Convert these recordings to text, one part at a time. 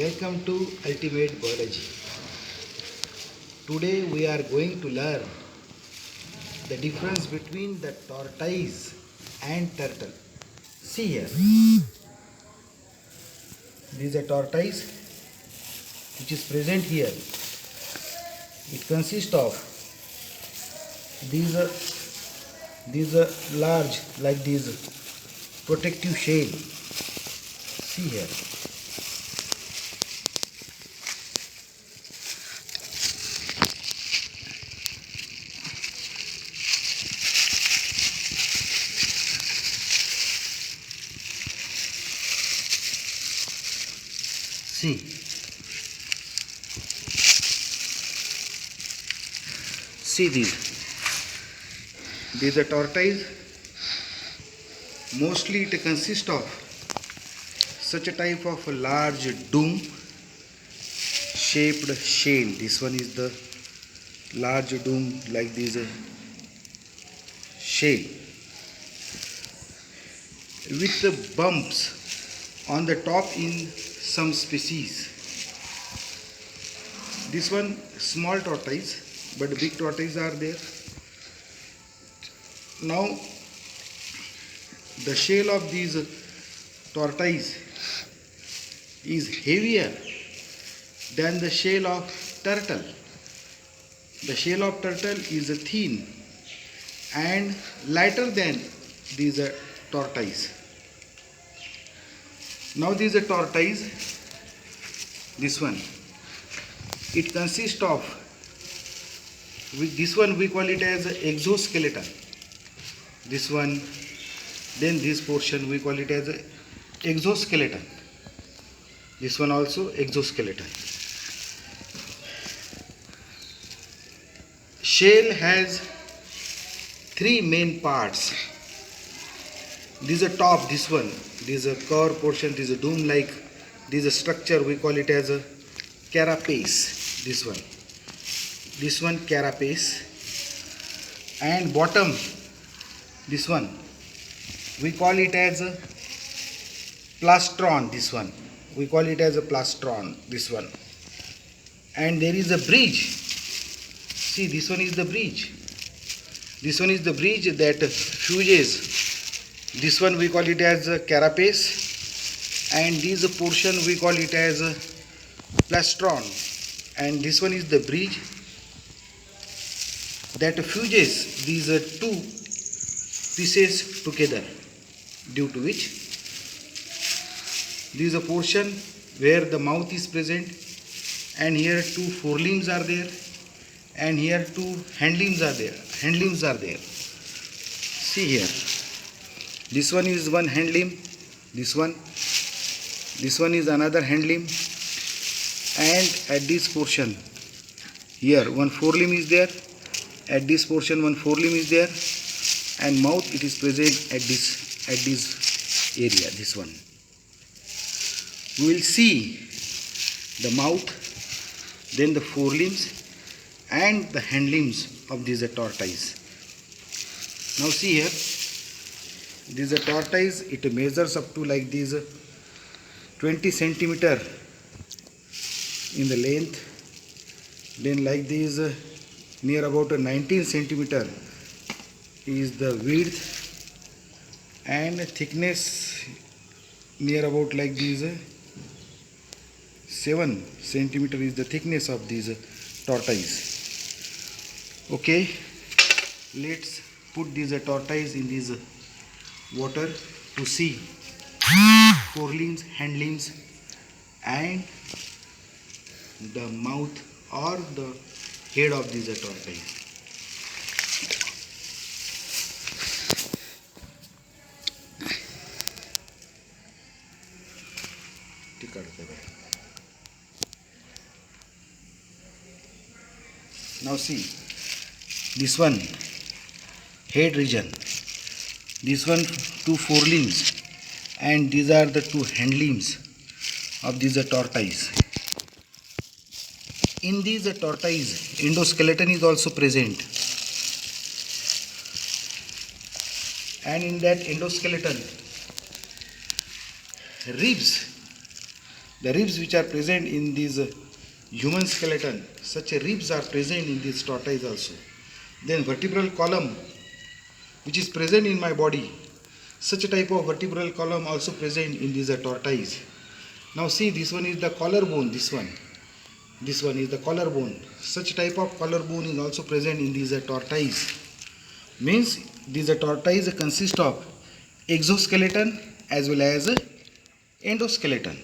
Welcome to Ultimate Biology. Today we are going to learn the difference between the tortoise and turtle. See here, this is a tortoise which is present here. It consists of these large like these protective shell. See here. See these. These are tortoise. Mostly it consists of such a type of a large dome shaped shell. This one is the large dome like this shell with the bumps on the top in some species. This one small tortoise, but big tortoise are there. Now the shell of these tortoise is heavier than the shell of turtle. The shell of turtle is thin and lighter than these tortoise. Now this is a tortoise, this one. It consists of, with this one we call it as exoskeleton. This one, then this portion we call it as exoskeleton. This one also exoskeleton. Shell has three main parts. This is a top, this one. This is a core portion, this is a dome like. This is a structure we call it as a carapace. This one carapace. And bottom, this one we call it as a plastron. This one we call it as a plastron. This one, and there is a bridge. See, this one is the bridge. This one is the bridge that fuses. This one we call it as a carapace, and this portion we call it as a plastron, and this one is the bridge that fuses these two pieces together, due to which this is a portion where the mouth is present, and here two forelimbs are there, and here two hind limbs are there. See here, this one is one hind limb, this one is another hind limb, and at this portion here one forelimb is there, at this portion one forelimb is there, and mouth it is present at this area. This one we will see the mouth, then the forelimbs and the hind limbs of this tortoise. Now see here, this tortoise, it measures up to like this 20 centimeter in the length, then like this near about 19 centimeter is the width, and thickness near about like this 7 centimeter is the thickness of this tortoise. Okay, let's put this tortoise in this water to see forelimbs, hind limbs, and the mouth or the head of this tortoise. Now see, this one head region, this one two forelimbs, and these are the two hind limbs of this tortoise. In this tortoise, endoskeleton is also present, and in that endoskeleton, ribs The ribs which are present in this human skeleton, such ribs are present in this tortoise also. Then vertebral column which is present in my body, such a type of vertebral column also present in this tortoise. Now see, this one is the collarbone, this one is the collarbone. Such type of collarbone is also present in this tortoise. Means this tortoise consists of exoskeleton as well as endoskeleton.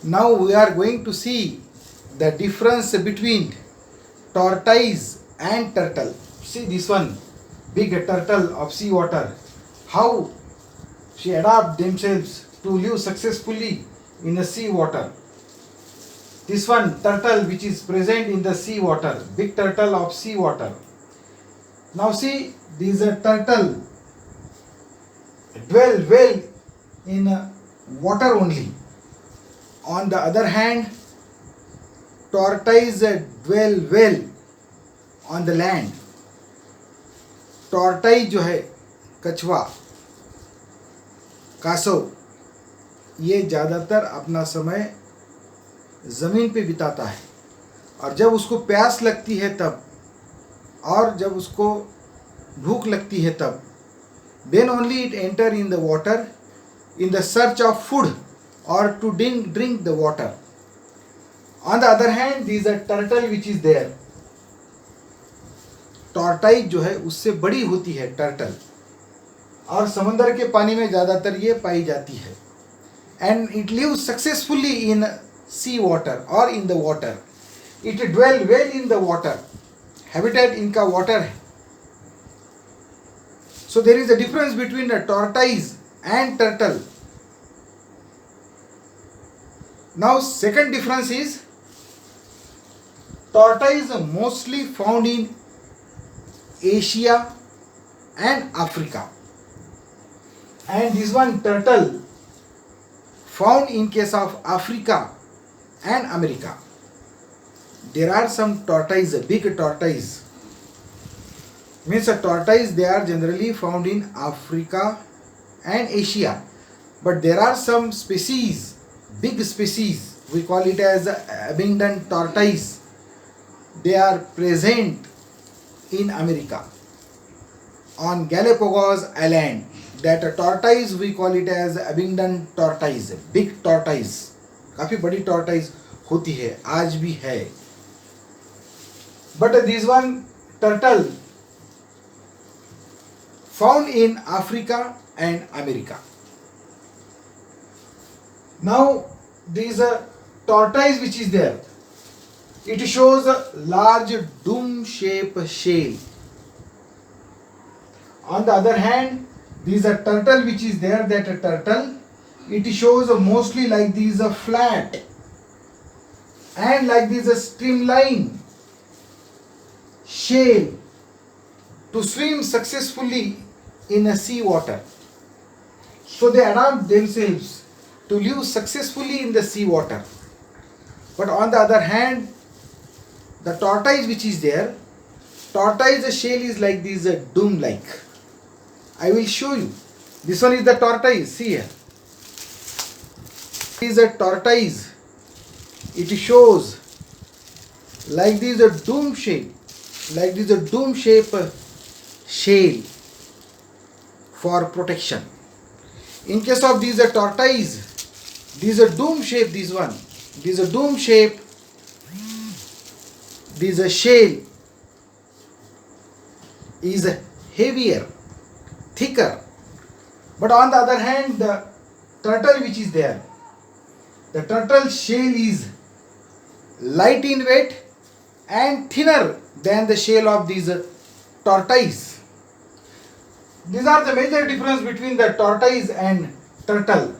Now we are going to see the difference between tortoise and turtle. See this one, big turtle of sea water, how she adapt themselves to live successfully in the sea water. This one turtle which is present in the sea water, big turtle of sea water. Now see, this turtle dwell well in water only. On the other hand, tortoise dwell well on the land. Tortoise जो है, कछुआ, कासव, ये ज़्यादातर अपना समय ज़मीन पे बिताता है, और जब उसको प्यास लगती है तब, और जब उसको भूख लगती है तब, then only it enter in the water in the search of food or to drink the water. On the other hand, there is a turtle which is there. Tortoise जो है उससे बड़ी होती है टर्टल, और समंदर के पानी में ज़्यादातर ये पाई जाती है. And it live successfully in sea water or in the water. It dwell well in the water. Habitat इनका वाटर है. So there is a difference between the tortoise and turtle. Now second difference is tortoise mostly found in Asia and Africa, and this one turtle found in case of Africa and America. There are some tortoise, big tortoise, means a tortoise, they are generally found in Africa and Asia, but there are some species, big species, we call it as abundant tortoise, they are present in America on Galapagos Island. That tortoise we call it as abundant tortoise, big tortoise. काफी बड़ी tortoise होती है, आज भी है. But this one turtle found in Africa and America. Now there is a tortoise which is there. It shows a large dome-shaped shell. On the other hand, there is a turtle which is there. That a turtle, it shows mostly like this flat and like this streamline shell to swim successfully in a sea water. So they adapt themselves to live successfully in the sea water. But on the other hand, the tortoise which is there, tortoise shell is like this dome like. I will show you. This one is the tortoise. See here. This is a tortoise. It shows like this dome shape, like this dome shape shell for protection. In case of this tortoise, this is a dome shape. This one, this is a dome shape. This shell is heavier, thicker. But on the other hand, the turtle which is there, the turtle shell is light in weight and thinner than the shell of this tortoise. These are the major difference between the tortoise and turtle.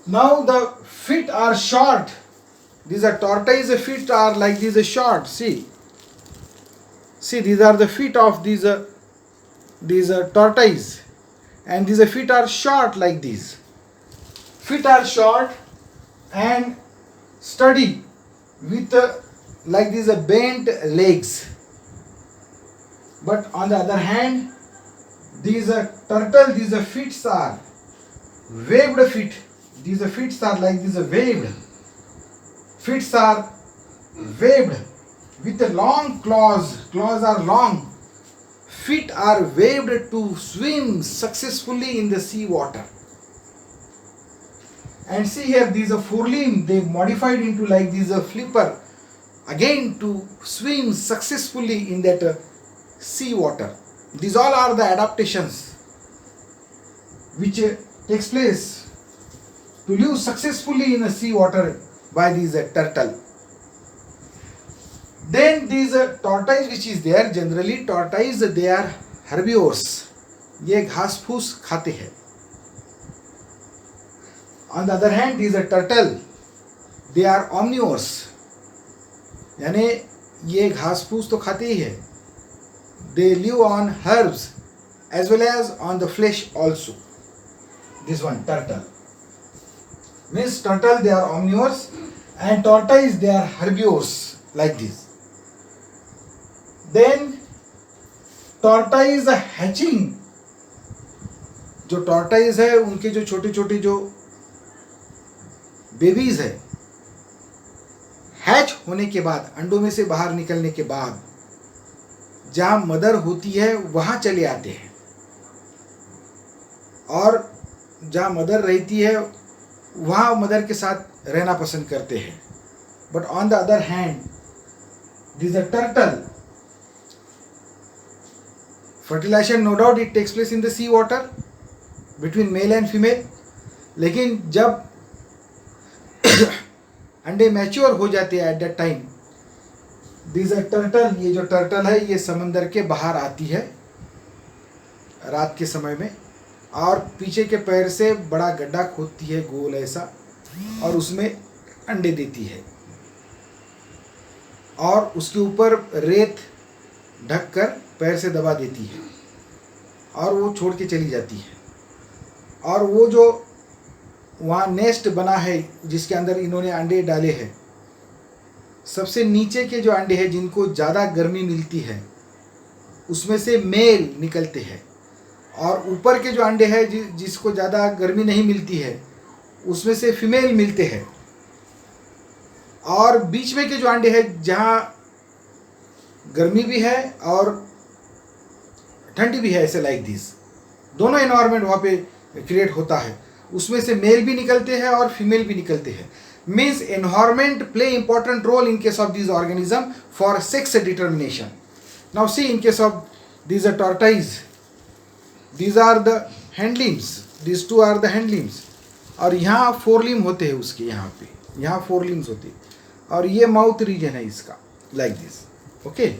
Now the feet are short. These are tortoise feet are like these short. See, these are the feet of these tortoise, and these feet are short like these. Feet are short and sturdy with like these bent legs. But on the other hand, these turtle, these feet are webbed feet. these feet are like this waved. Feet are waved with a long claws. Claws are long. Feet are waved to swim successfully in the sea water. And see here, these forelimb they modified into like this flipper again to swim successfully in that sea water. These all are the adaptations which takes place to live successfully in the sea water by these turtle. Then these tortoise which is there, generally tortoise they are herbivores. ये घास फूस खाते हैं. On the other hand, these turtle they are omnivores. यानी ये घास फूस तो खाते ही है. They live on herbs as well as on the flesh also. This one turtle means turtle they are omnivores and tortoise they are herbivores like this. Then tortoise hatching, जो tortoise है उनके जो छोटे छोटे जो बेबीज है, hatch होने के बाद अंडों में से बाहर निकलने के बाद जहां मदर होती है वहां चले आते हैं और जहां मदर रहती है वहां मदर के साथ रहना पसंद करते हैं. But on the other hand this a turtle fertilization no doubt it takes place in the sea water between male and female. लेकिन जब अंडे मैच्योर हो जाते हैं at that time this a turtle, ये जो टर्टल है ये समंदर के बाहर आती है रात के समय में और पीछे के पैर से बड़ा गड्ढा खोदती है गोल ऐसा और उसमें अंडे देती है और उसके ऊपर रेत ढककर पैर से दबा देती है और वो छोड़ के चली जाती है. और वो जो वहाँ नेस्ट बना है जिसके अंदर इन्होंने अंडे डाले हैं, सबसे नीचे के जो अंडे हैं जिनको ज़्यादा गर्मी मिलती है उसमें से मेल निकलते हैं और ऊपर के जो अंडे हैं जिसको ज़्यादा गर्मी नहीं मिलती है उसमें से फीमेल मिलते हैं. और बीच में के जो अंडे हैं जहाँ गर्मी भी है और ठंडी भी है, ऐसे लाइक दिस दोनों एनवायरनमेंट वहाँ पे क्रिएट होता है, उसमें से मेल भी निकलते हैं और फीमेल भी निकलते हैं. Means environment play important role in case of this organism for sex determination. Now see in case of this a tortoise, these are the hand limbs, these two are the hand limbs. और यहाँ four limb होते हैं उसके, यहाँ four limbs होते हैं और ये माउथ रीजन है इसका like this. Okay.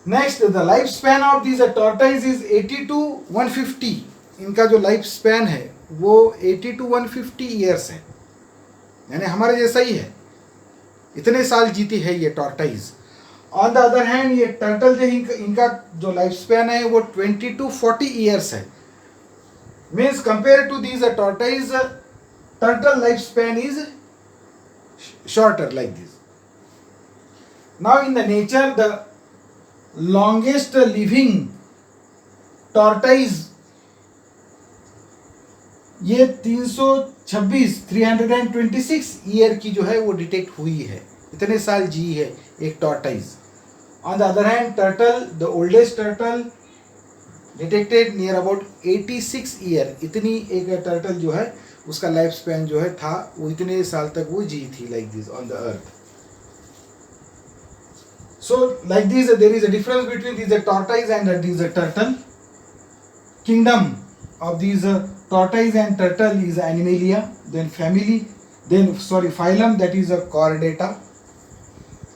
Next, the life span of this tortoise is 80 to 150. इनका जो लाइफ स्पैन है वो 80 to 150 ईयर्स है, यानी हमारे जैसा ही है, इतने साल जीती है ये tortoise. On the other hand ये टर्टल जो इनका जो लाइफ स्पैन है वो 20 to 40 ईयर्स है. Means compare to this tortoise turtle life span is shorter like this. Now in the nature the longest living tortoise ये 326 ईयर की जो है वो डिटेक्ट हुई है, इतने साल जी है एक tortoise. On the other hand, turtle, the oldest turtle detected near about 86 year. इतनी एक turtle जो है उसका लाइफ स्पैन जो है था वो इतने साल तक वो जी थी like this on the earth. So like this there is a difference between these tortoise and these turtle. Kingdom of these tortoise and turtle is Animalia. Then family, then phylum that is Chordata.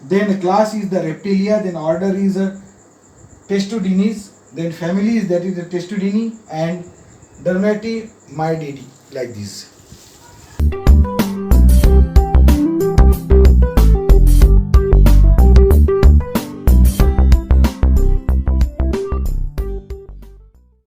Then class is the Reptilia, then order is Testudines, then family is that is the Testudini and Dermatomyidae like this.